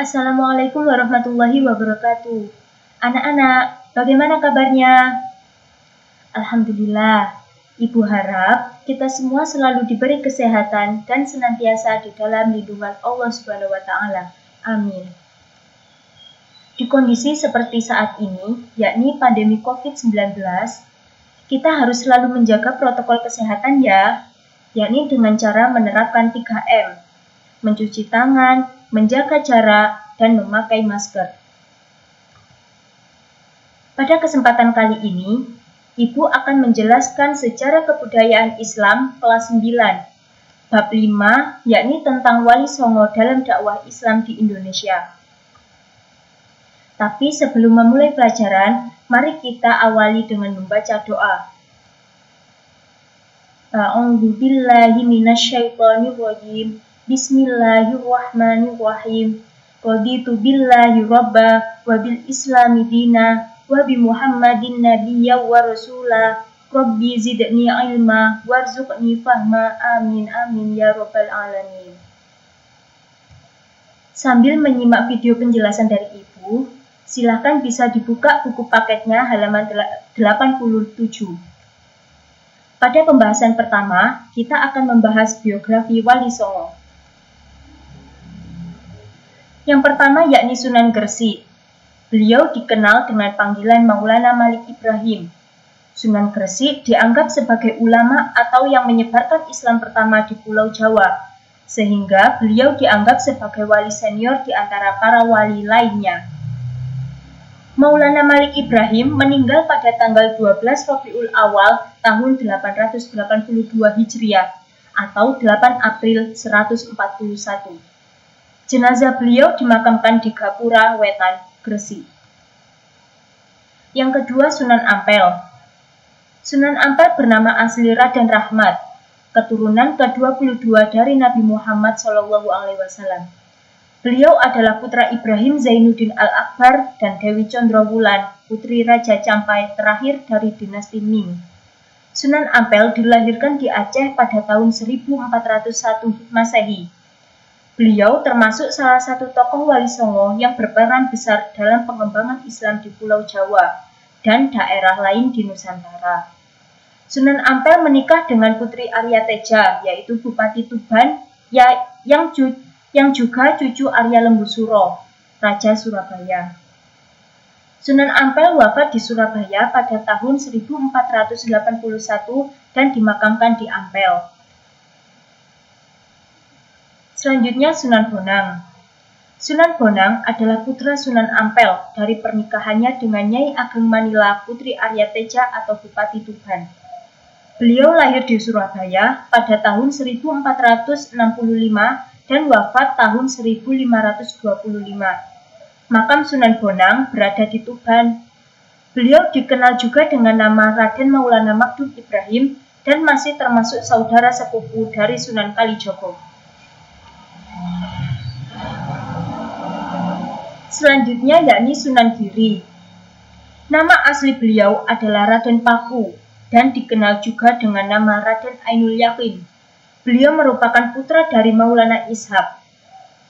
Assalamualaikum warahmatullahi wabarakatuh. Anak-anak, bagaimana kabarnya? Alhamdulillah. Ibu harap kita semua selalu diberi kesehatan dan senantiasa di dalam lindungan Allah Subhanahu wa taala. Amin. Di kondisi seperti saat ini, yakni pandemi COVID-19, kita harus selalu menjaga protokol kesehatan ya, yakni dengan cara menerapkan 3M, mencuci tangan, menjaga jarak, dan memakai masker. Pada kesempatan kali ini, Ibu akan menjelaskan sejarah kebudayaan Islam kelas 9, bab 5, yakni tentang Wali Songo dalam dakwah Islam di Indonesia. Tapi sebelum memulai pelajaran, mari kita awali dengan membaca doa. A'udzubillahi minasyaitonirrajim. Bismillahirrahmanirrahim. Raditu billahi rabba wa bil islami dina wa bi Muhammadin nabiyya wa rasula. Rabbi zidni ilma warzuqni fahma. Amin amin ya rabbal alamin. Sambil menyimak video penjelasan dari Ibu, silahkan bisa dibuka buku paketnya halaman 87. Pada pembahasan pertama, kita akan membahas biografi Wali Songo. Yang pertama yakni Sunan Gresik. Beliau dikenal dengan panggilan Maulana Malik Ibrahim. Sunan Gresik dianggap sebagai ulama atau yang menyebarkan Islam pertama di Pulau Jawa, sehingga beliau dianggap sebagai wali senior di antara para wali lainnya. Maulana Malik Ibrahim meninggal pada tanggal 12 Rabiul Awal tahun 882 Hijriah atau 8 April 141. Jenazah beliau dimakamkan di Gapura Wetan, Gresik. Yang kedua Sunan Ampel. Sunan Ampel bernama asli Raden Rahmat, keturunan ke-22 dari Nabi Muhammad SAW. Beliau adalah putra Ibrahim Zainuddin Al-Akbar dan Dewi Condrowulan, putri Raja Campai terakhir dari dinasti Ming. Sunan Ampel dilahirkan di Aceh pada tahun 1401 Masehi. Beliau termasuk salah satu tokoh Wali Songo yang berperan besar dalam pengembangan Islam di Pulau Jawa dan daerah lain di Nusantara. Sunan Ampel menikah dengan Putri Arya Teja, yaitu Bupati Tuban, yang juga cucu Arya Lembusuro, Raja Surabaya. Sunan Ampel wafat di Surabaya pada tahun 1481 dan dimakamkan di Ampel. Selanjutnya Sunan Bonang. Sunan Bonang adalah putra Sunan Ampel dari pernikahannya dengan Nyai Ageng Manila Putri Arya Teja atau Bupati Tuban. Beliau lahir di Surabaya pada tahun 1465 dan wafat tahun 1525. Makam Sunan Bonang berada di Tuban. Beliau dikenal juga dengan nama Raden Maulana Magdum Ibrahim dan masih termasuk saudara sepupu dari Sunan Kalijogo. Selanjutnya yakni Sunan Giri. Nama asli beliau adalah Raden Paku dan dikenal juga dengan nama Raden Ainul Yakin. Beliau merupakan putra dari Maulana Ishaq.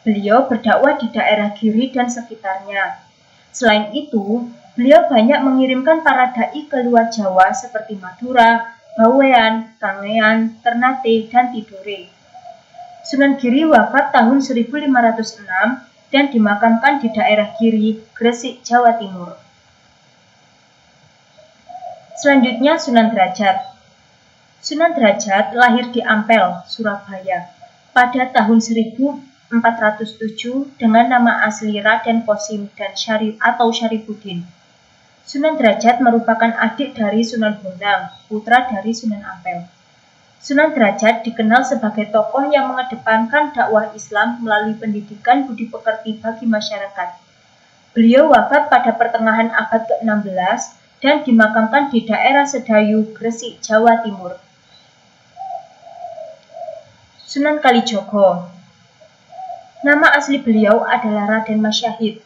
Beliau berdakwah di daerah Giri dan sekitarnya. Selain itu, beliau banyak mengirimkan para dai ke luar Jawa seperti Madura, Bawean, Kangean, Ternate, dan Tidore. Sunan Giri wafat tahun 1506 dan dimakamkan di daerah Giri, Gresik, Jawa Timur. Selanjutnya Sunan Derajat. Sunan Derajat lahir di Ampel, Surabaya, pada tahun 1407 dengan nama asli Raden Kosim dan Syarifuddin. Sunan Derajat merupakan adik dari Sunan Bonang, putra dari Sunan Ampel. Sunan Derajat dikenal sebagai tokoh yang mengedepankan dakwah Islam melalui pendidikan budi pekerti bagi masyarakat. Beliau wafat pada pertengahan abad ke-16 dan dimakamkan di daerah Sedayu, Gresik, Jawa Timur. Sunan Kalijogo. Nama asli beliau adalah Raden Masyahid,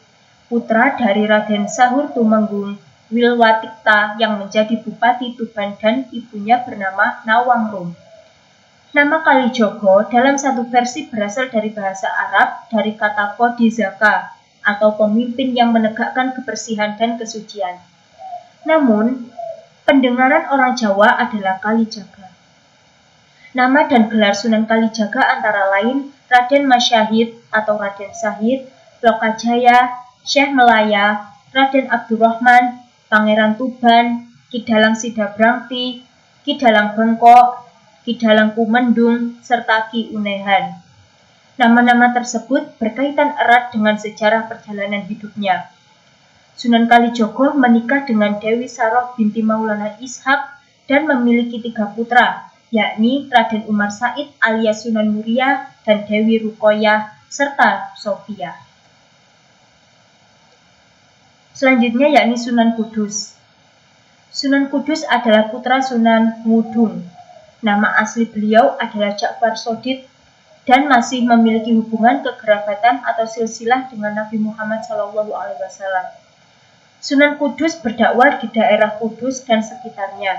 putra dari Raden Sahur Tumenggung Wilwatikta yang menjadi Bupati Tuban dan ibunya bernama Nawangrum. Nama Kalijogo dalam satu versi berasal dari bahasa Arab dari kata Kodizaka atau pemimpin yang menegakkan kebersihan dan kesucian. Namun, pendengaran orang Jawa adalah Kalijaga. Nama dan gelar Sunan Kalijaga antara lain Raden Masyahid atau Raden Syahid, Lokajaya, Syekh Melaya, Raden Abdurrahman, Pangeran Tuban, Ki Dalang Sidabrangti, Ki Dalang Bengkok, Ki Dalang Kumendung, serta Ki Unehan. Nama-nama tersebut berkaitan erat dengan sejarah perjalanan hidupnya. Sunan Kalijogo menikah dengan Dewi Saroh binti Maulana Ishak dan memiliki 3 putra, yakni Raden Umar Said alias Sunan Muria dan Dewi Ruqoyah serta Sofia. Selanjutnya yakni Sunan Kudus. Sunan Kudus adalah putra Sunan Ngudung. Nama asli beliau adalah Ja'far Shodiq dan masih memiliki hubungan kekerabatan atau silsilah dengan Nabi Muhammad SAW. Sunan Kudus berdakwah di daerah Kudus dan sekitarnya.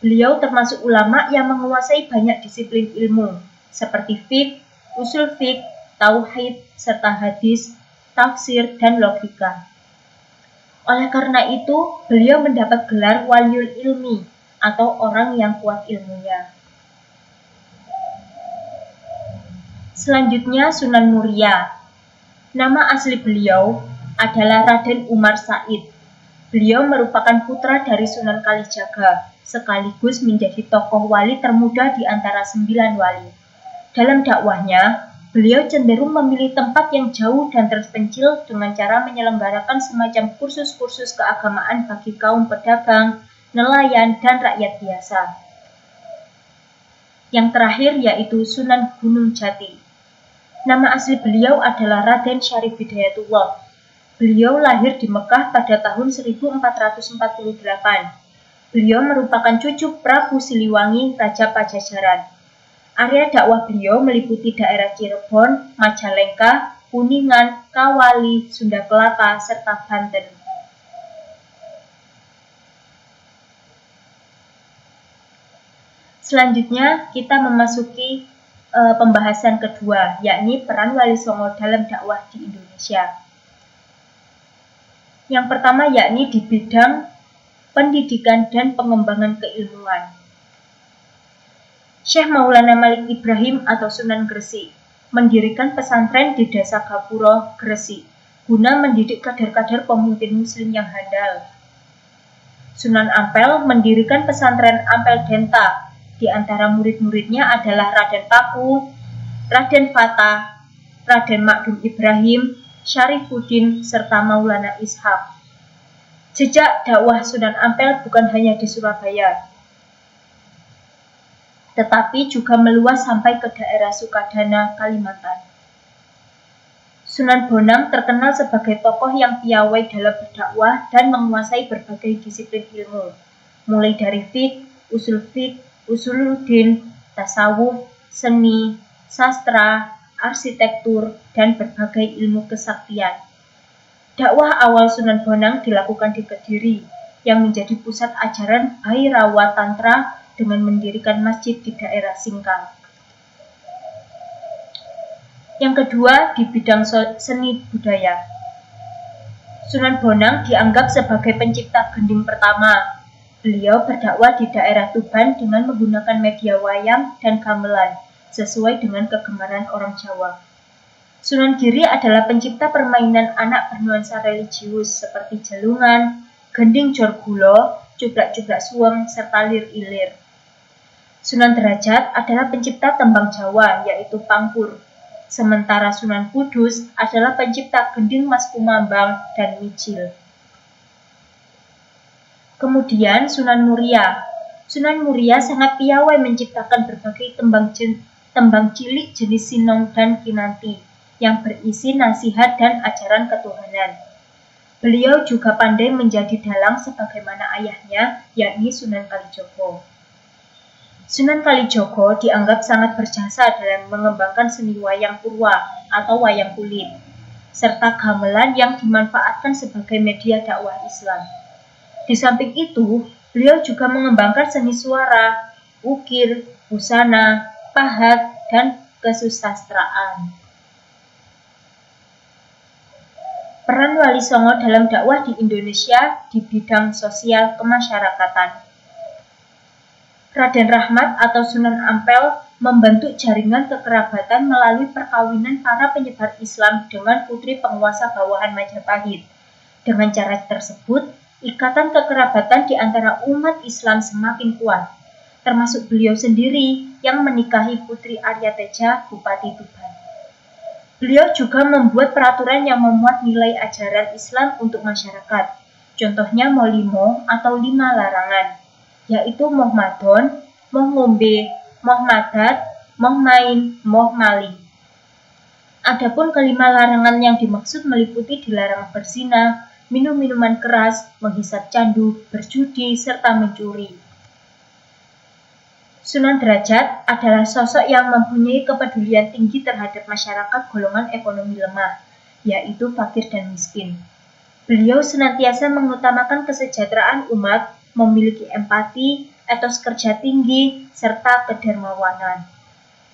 Beliau termasuk ulama yang menguasai banyak disiplin ilmu, seperti fiqh, usul fiqh, tauhid, serta hadis, tafsir, dan logika. Oleh karena itu, beliau mendapat gelar Waliul Ilmi, atau orang yang kuat ilmunya. Selanjutnya Sunan Muria. Nama asli beliau adalah Raden Umar Said. Beliau merupakan putra dari Sunan Kalijaga, sekaligus menjadi tokoh wali termuda di antara 9 wali. Dalam dakwahnya, beliau cenderung memilih tempat yang jauh dan terpencil dengan cara menyelenggarakan semacam kursus-kursus keagamaan bagi kaum pedagang, nelayan, dan rakyat biasa. Yang terakhir yaitu Sunan Gunung Jati. Nama asli beliau adalah Raden Syarif Hidayatullah. Beliau lahir di Mekah pada tahun 1448. Beliau merupakan cucu Prabu Siliwangi, Raja Pajajaran. Area dakwah beliau meliputi daerah Cirebon, Majalengka, Kuningan, Kawali, Sunda Kelapa, serta Banten. Selanjutnya kita memasuki pembahasan kedua, yakni peran Wali Songo dalam dakwah di Indonesia. Yang pertama yakni di bidang pendidikan dan pengembangan keilmuan. Syekh Maulana Malik Ibrahim atau Sunan Gresik mendirikan pesantren di Desa Gapuro, Gresik, guna mendidik kader-kader pemimpin muslim yang handal. Sunan Ampel mendirikan pesantren Ampel Denta. Di antara murid-muridnya adalah Raden Paku, Raden Fatah, Raden Makdum Ibrahim, Syarifuddin, serta Maulana Ishak. Jejak dakwah Sunan Ampel bukan hanya di Surabaya, tetapi juga meluas sampai ke daerah Sukadana, Kalimantan. Sunan Bonang terkenal sebagai tokoh yang piawai dalam berdakwah dan menguasai berbagai disiplin ilmu, mulai dari fiqh, usuluddin, tasawuf, seni, sastra, arsitektur, dan berbagai ilmu kesaktian. Dakwah awal Sunan Bonang dilakukan di Kediri, yang menjadi pusat ajaran Bhairawa Tantra dengan mendirikan masjid di daerah Singkang. Yang kedua, di bidang seni budaya. Sunan Bonang dianggap sebagai pencipta gending pertama. Beliau berdakwah di daerah Tuban dengan menggunakan media wayang dan gamelan, sesuai dengan kegemaran orang Jawa. Sunan Giri adalah pencipta permainan anak bernuansa religius seperti jelungan, gending jorgulo, cublak-cublak suweng, serta lir-ilir. Sunan Derajat adalah pencipta tembang Jawa, yaitu pangkur. Sementara Sunan Kudus adalah pencipta gending mas kumambang dan mijil. Kemudian Sunan Muria. Sunan Muria sangat piawai menciptakan berbagai tembang cilik jenis sinong dan kinanti yang berisi nasihat dan ajaran ketuhanan. Beliau juga pandai menjadi dalang sebagaimana ayahnya, yakni Sunan Kalijogo. Sunan Kalijogo dianggap sangat berjasa dalam mengembangkan seni wayang purwa atau wayang kulit, serta gamelan yang dimanfaatkan sebagai media dakwah Islam. Di samping itu, beliau juga mengembangkan seni suara, ukir, busana, pahat, dan kesusastraan. Peran Wali Songo dalam dakwah di Indonesia di bidang sosial kemasyarakatan. Raden Rahmat atau Sunan Ampel membentuk jaringan kekerabatan melalui perkawinan para penyebar Islam dengan putri penguasa bawahan Majapahit. Dengan cara tersebut, ikatan kekerabatan di antara umat Islam semakin kuat, termasuk beliau sendiri yang menikahi Putri Arya Teja, Bupati Tuban. Beliau juga membuat peraturan yang memuat nilai ajaran Islam untuk masyarakat, contohnya Molimo atau 5 larangan, yaitu moh madon, moh ngombe, moh madat, moh main, moh mali. Adapun kelima larangan yang dimaksud meliputi dilarang berzina, minum minuman keras, menghisap candu, berjudi, serta mencuri. Sunan Derajat adalah sosok yang mempunyai kepedulian tinggi terhadap masyarakat golongan ekonomi lemah, yaitu fakir dan miskin. Beliau senantiasa mengutamakan kesejahteraan umat, memiliki empati, etos kerja tinggi, serta kedermawanan.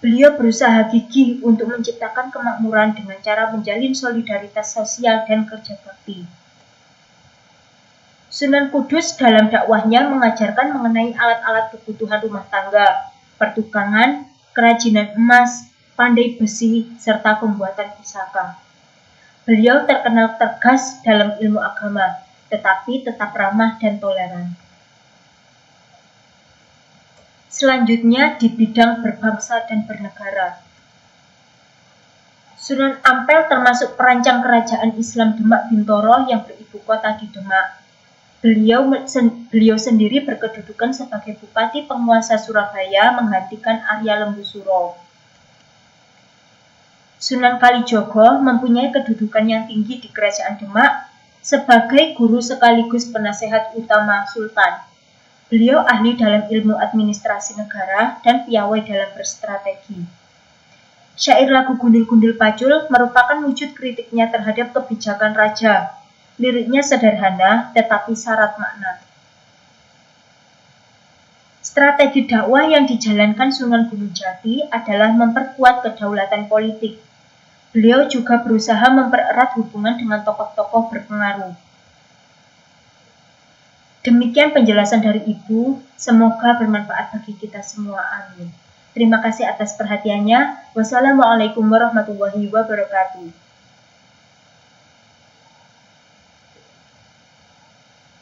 Beliau berusaha gigih untuk menciptakan kemakmuran dengan cara menjalin solidaritas sosial dan kerja bakti. Sunan Kudus dalam dakwahnya mengajarkan mengenai alat-alat kebutuhan rumah tangga, pertukangan, kerajinan emas, pandai besi, serta pembuatan pusaka. Beliau terkenal tegas dalam ilmu agama, tetapi tetap ramah dan toleran. Selanjutnya di bidang berbangsa dan bernegara. Sunan Ampel termasuk perancang kerajaan Islam Demak Bintoro yang beribu kota di Demak. Beliau sendiri berkedudukan sebagai Bupati Penguasa Surabaya menggantikan Arya Lembusuro. Sunan Kalijogo mempunyai kedudukan yang tinggi di Kerajaan Demak sebagai guru sekaligus penasehat utama Sultan. Beliau ahli dalam ilmu administrasi negara dan piawai dalam berstrategi. Syair lagu Gundul-Gundul Pacul merupakan wujud kritiknya terhadap kebijakan raja. Liriknya sederhana tetapi syarat makna. Strategi dakwah yang dijalankan Sunan Gunung Jati adalah memperkuat kedaulatan politik. Beliau juga berusaha mempererat hubungan dengan tokoh-tokoh berpengaruh. Demikian penjelasan dari Ibu, semoga bermanfaat bagi kita semua. Amin. Terima kasih atas perhatiannya. Wassalamualaikum warahmatullahi wabarakatuh.